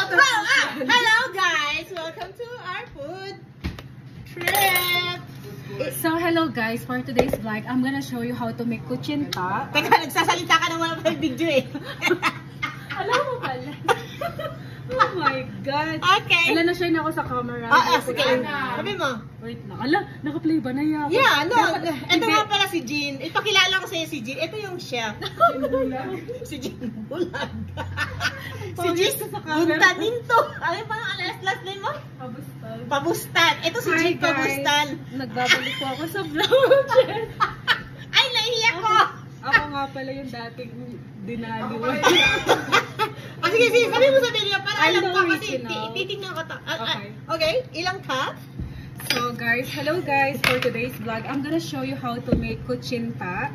Hello guys! Welcome to our food trip! So hello guys, for today's vlog, I'm gonna show you how to make kuchinta. Teka, nagsasalita ka na wala pa yung video eh. Alam mo pala. Oh my God. Okay. Alam na siya na ako sa camera. Sige. Sabi mo. Wait lang. Alam, naka-play ba na yan? Yeah, no. Ito nga pala si Jean. Ipakilala ko sa'yo si Jean. Ito yung chef. Si Jean Bulag. Si Jean Buntaninto. Ano yung parang last name mo? Pabustan. Pabustan. Ito si Jean Pabustan. Nagbabalik po ako sa vlog. Ay, nahihiyak ko. Ako nga pala yung dating dinali. Sige, sabi mo sa video para alam ko kasi original. titignan ko to. Okay. Okay, ilang cup? So guys, hello guys, for today's vlog, I'm gonna show you how to make kuchinta.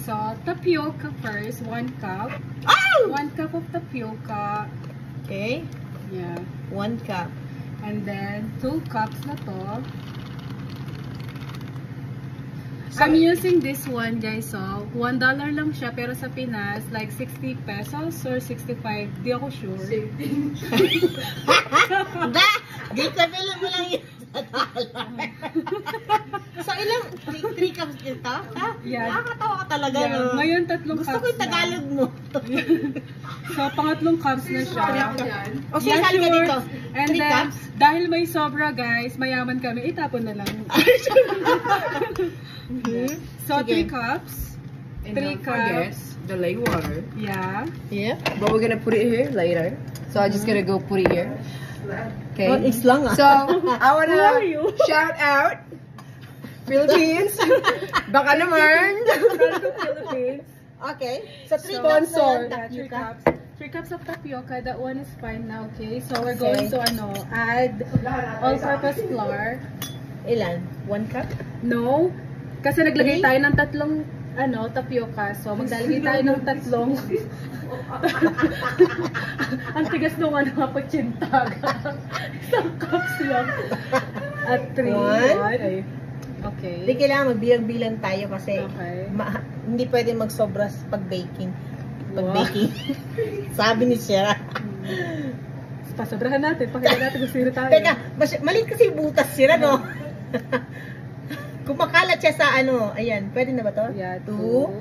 So, tapioca first, 1 cup. Oh! 1 cup of tapioca. Okay, Yeah. 1 cup. And then, 2 cups na to. So, I'm using this one guys, so $1 lang siya, pero sa Pinas, like 60 pesos or 65, di ako sure. Di sabihin mo lang yun sa dollar. So, ilang? 3 cups dito? Ha? Yeah. Nakakatawa ka talaga, Yeah. no? Ngayon, 3 Gusto cups ko yung Tagalog mo. So, pangatlong cups na siya. O, sige, sali ka dito. And 3 then, cups? dahil may sobra guys, mayaman kami, itapon na lang. So, Sige. 3 cups. And 3 don't forget cups. the lake water. Yeah. Yeah. But we're gonna put it here later. So I'm just gonna go put it here. Okay. Oh, it's long, ah. So I Who are wanna you? shout out Philippines. Baka naman. Philippines. Okay. So, 3 So, cups na yan, yeah, 3 tapioca. cups. 3 cups of tapioca. That one is fine now, okay? So, we're Okay. going to, add all-purpose flour. Ilan? 1 cup? No. Kasi naglagay 3? tayo ng 3, tapioca. So, maglalagay tayo ng 3. Ang tigas nung kuchinta. Isang cups lang. At 3. One. Okay. Hindi kailangan magbilang-bilang tayo kasi Okay. hindi pwede magsobra pag-baking. Wow. Sabi ni Sierra. Pasobrahan natin. Pakita natin kung sino tayo. Teka, maliit kasi yung butas Sierra, no? Kumakalat siya sa ano, ayan, pwede na ba to? Yeah, 2.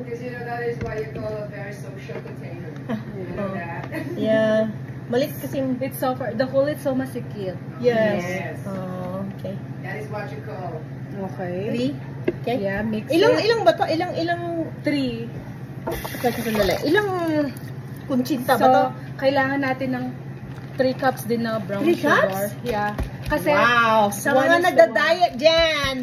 Because you know that is why you call a very social container. You know that. Yeah. Maliit kasi yung, It's so far, the hole is so masikip. yes. Yes. Oh, okay. That is what you call. Okay. 3. Okay. Yeah, mix Ilang ba to? Ilang 3. Teka, sandali. Ilang kunchinta So, ba to? kailangan natin ng 3 cups din na brown 3 sugar. cups? Yeah. Kasi, Wow! Sa one mga is nagda-diet dyan,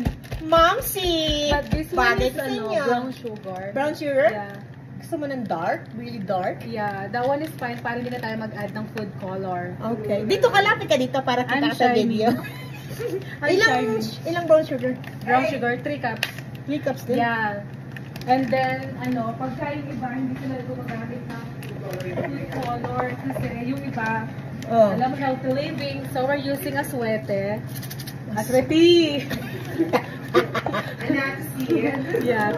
Momsy! but this one Bagay is sa inyo. brown sugar. Brown sugar? Yeah. Gusto mo ng dark? Really dark? Yeah, that one is fine para hindi na tayo mag-add ng food color. Okay. Dito ka, lapit ka dito para kita I'm sa shiny. video. I'm shiny. Ilang brown sugar? Brown sugar, 3 cups. 3 cups din? Yeah. And then, pagka yung iba, hindi sila gumagamit ng food color kasi yung iba, Oh. alam mo healthy living, so we're using aswete. Aswete! And that's it. Yeah.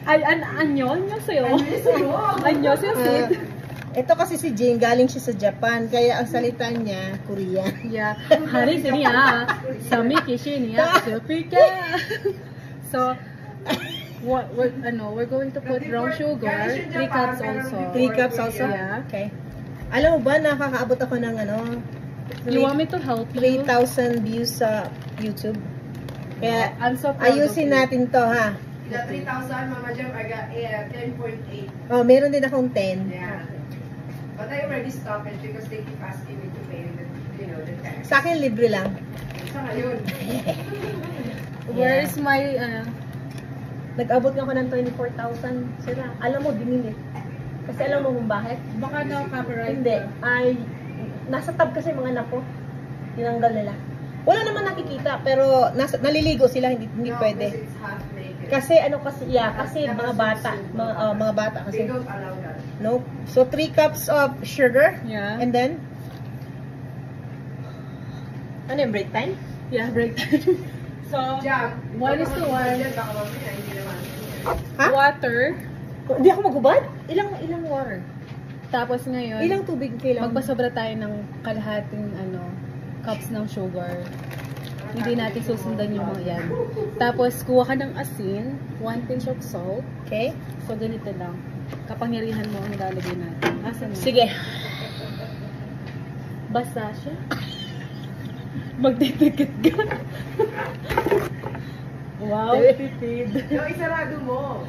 Anyo sa'yo? Anyo sa'yo, sweet. Ito kasi si Jane, galing siya sa Japan, kaya ang salita niya, Korean. Yeah. Hari siniya. Sami kishi niya. Silpika. So, we're going to put brown sugar, 3 cups also. 3 cups also? Yeah. Okay. Alam mo ba, nakakaabot ako ng You want me to help you? 3,000 views sa YouTube. Kaya, I'm so proud ayusin of you. natin to, ha? You got 3,000, Mama Jam. I got 10.8. Oh, meron din akong 10. Yeah. But I already stopped it because they keep asking me to pay the tax. Sa akin, libre lang. So ngayon. Where is my, Nag-abot nga ako ng 24,000. Sila, alam mo, dinilit. Kasi alam mo kung bakit? baka na-copyright? Hindi. Ay, nasa tab kasi mga anak ko. Tinanggal nila. Wala naman nakikita, pero naliligo sila, hindi No, pwede. because it's half naked. Kasi kasi mga bata, mga bata They kasi. don't allow that. No. So 3 cups of sugar. Yeah. And then ano yung break time? Yeah, break time. So, Jack, 1:1. Baka mamaya, hindi naman. Ha? Water. Hindi ako magubad? Ilang water? Tapos ngayon, Ilang tubig kailangan? magpasobra tayo ng kalahating cups ng sugar. Hindi natin susundan yung mga yan. Tapos, kuha ka ng asin, 1 pinch of salt. Okay. So, ganito lang. Kapangyarihan mo ang ilalagay natin. Asan mo? Sige. Basa siya. Magdidikit ka. Wow, tipid. No, isarado mo.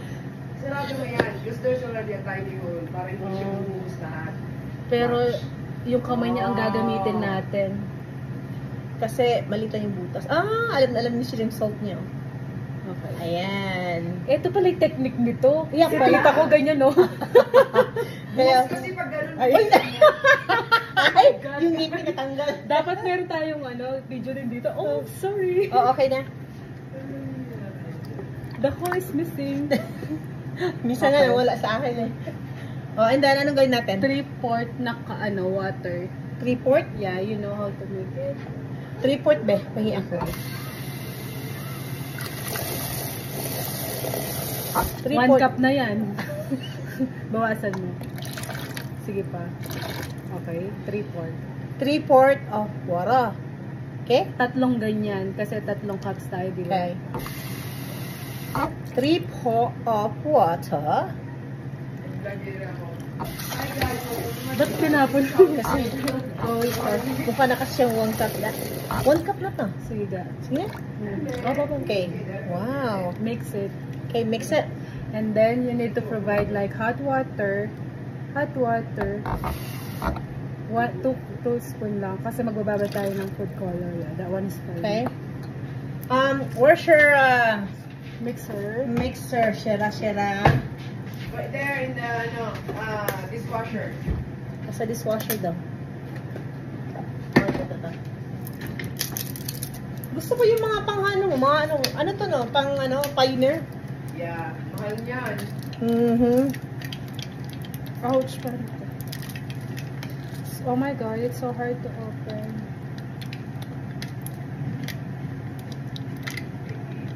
Isarado mo yan. Because there's already a tiny hole para hindi siya bumuhos lahat. Pero, yung kamay niya ang gagamitin natin. Kasi malitan yung butas. Alam ni siya yung salt niya. Okay. Ayan. Ito pala yung technique nito. Yeah, Palit ako ganyan, no? Kaya, Kasi pag ganun, ay, yung ngipin natanggal. Dapat meron tayong video din dito. Oh, sorry. Oh, okay na. The hole is missing. Minsan nga wala sa akin eh. Oh, and then anong gawin natin? 3/4 na water. 3/4? Yeah, you know how to make it. 3/4 be, pahi ako. 1 cup na yan. Bawasan mo. Sige pa. Okay, 3/4. 3/4 of water. Okay? 3 ganyan kasi 3 cups tayo, di ba? Okay. 3/4 of water. Ba't pinapon mo? Kasi, mukha na kasi siyang 1 cup na. 1 cup na to. Sige ga. Sige. Okay. Wow. Mix it. Okay, mix it. And then, you need to provide like hot water. Hot water. 2 spoon lang. Kasi magbababa tayo ng food color. Yeah, that one is fine. Okay. Where's your Mixer. mixer? Shera. right there in the dishwasher. Sa dishwasher daw. Gusto ko yung mga ano to no? Pioneer? Yeah, mahal yan. Ouch, parang ito. Oh my god, it's so hard to open.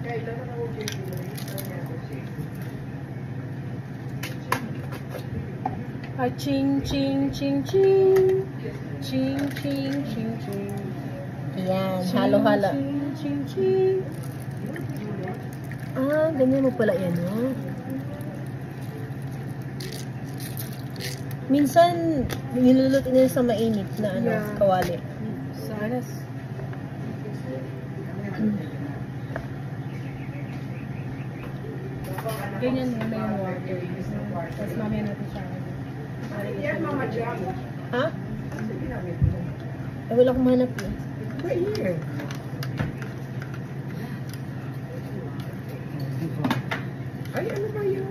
Kailan ako Ching, ching, ching, ching. Ching, ching, ching, ching. Yan, halo-halo. Ching, ching, ching. Ganyan mo pala yan, no? Minsan, niluluto nila sa mainit na Yeah. kawali. Sanas. Ganyan muna yung water. Tapos mamaya natin siya. Yan, Mama Jam. Ha? Ano ginamit mo? Wala akong mahanap eh. Right here. Ay, ano ba yun?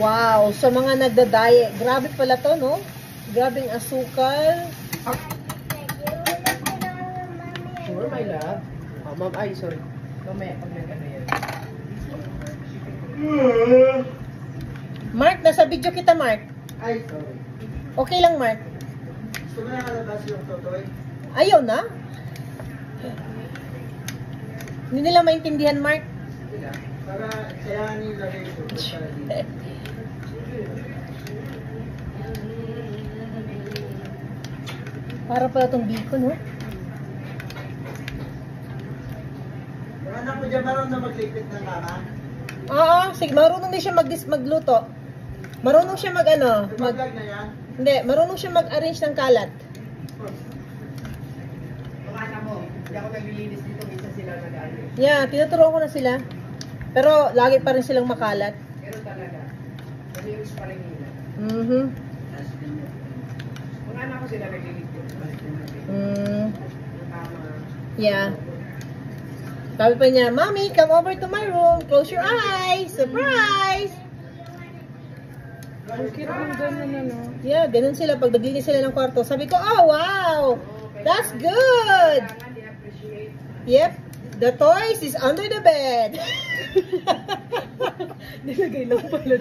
Wow, sa mga nagda-diet, grabe pala to, no? Grabing asukal. Sure, my love. Oh, ma'am, ay, sorry. Mamaya, pag nag-ano yan. Mark, nasa video kita, Mark. Ay, sorry. Okay lang, Mark. Gusto mo nakalabas yung totoy? Ayaw na. Hindi nila maintindihan, Mark. Para kailangan yung lagay ito. Para pala itong biko, no? Yung anak mo dyan, marunong na maglipit ng kama? Oo, sige, marunong din siya magluto. Marunong siya Mag-vlog na yan? Hindi, marunong siya mag-arrange ng kalat. Mga anak mo, hindi ako naglilinis dito, minsan sila nag-alis. Yeah, tinuturuan ko na sila. Pero lagi pa rin silang makalat. Pero talaga, nalilis pa rin nila. Mga anak ko sila naglilinis. Tama. Yeah. Sabi pa niya, Mommy, come over to my room. Close your eyes. Surprise! Ang cute ng ganyan, ano? Yeah, ganun sila. Pag naglinis sila ng kwarto, sabi ko, oh, wow! That's good! Kailangan i-appreciate. Yep. The toys is under the bed. Nilagay lang pala.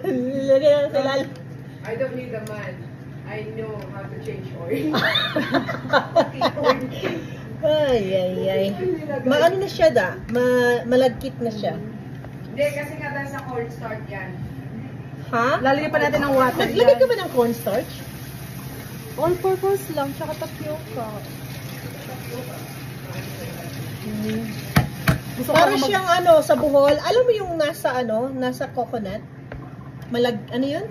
Nilagay lang sa lalim. I don't need a man. I know how to change oil. Ay. Maano na siya da? Malagkit na siya. Hindi, kasi nga dahil sa cold start yan. Ha? Lalagyan pa natin ng water Naglagay ka ba ng cornstarch? All-purpose lang, tsaka tapioca. Gusto Para ko siyang ano, sa buhol. Alam mo yung nasa coconut? Ano yun?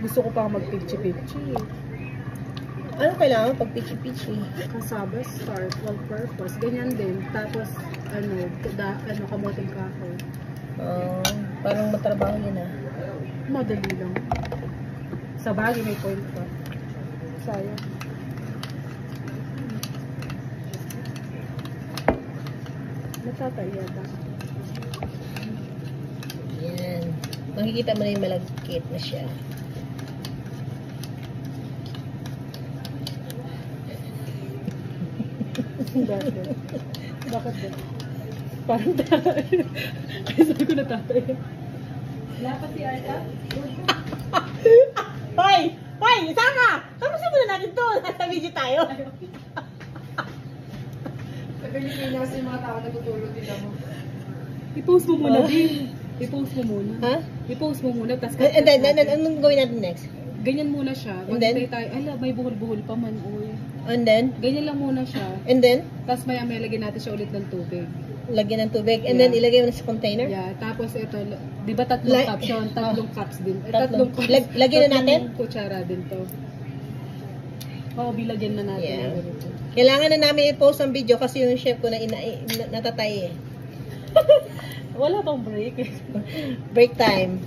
Gusto ko pa mag-pichi-pichi. Ano kailangan pag pichi-pichi? Kasaba, start, all-purpose. Ganyan din. Tapos, kamoting kahoy. Parang matrabaho yun ah. Madali lang. Sa bagay may point pa. Sayang. Natatay yata. Yan. Makikita mo na yung malagkit na siya. Bakit? Bakit ba? Parang tatay. Kaya sabi ko natatay. Wala pa si Arta? Hoy! Hoy! Sama! Kamusta muna natin to? Nasa video tayo. Sa Pilipinas, yung mga tao natutulog din mo. I-post mo muna, din. I-post mo muna. Ha? I-post mo muna, tapos And then, anong gawin natin next? ganyan muna siya. And then? Maghintay tayo. Ala, may buhol-buhol pa man, uy. And then? Ganyan lang muna siya. And then? Tapos maya-maya lagyan natin siya ulit ng tubig. Lagyan ng tubig. And Yeah. then, ilagay mo na sa container? Yeah, tapos ito, di ba tatlong cups yun? Tatlong cups din. Tatlong. Cups. Lagyan na natin? Tatlong kutsara din to. Oo, bilagyan na natin. Yeah. ng ganito. Kailangan na namin i-post ang video kasi yung chef ko na natatay eh. Wala bang break? Break time.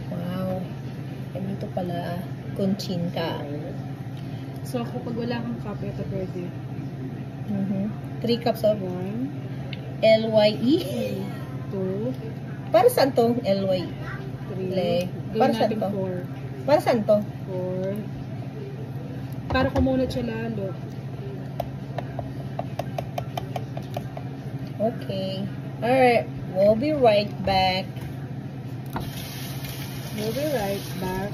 Wow. Ganito pala. Conchinta. So, kapag wala kang cup, ito pwede. 3 cups of 1, LYE. 2, Para saan to? LYE. 3. Para Gawin saan natin to? 4. Para saan to? 4. Para kumunat siya lalo. Okay. Alright. We'll be right back. We'll be right back.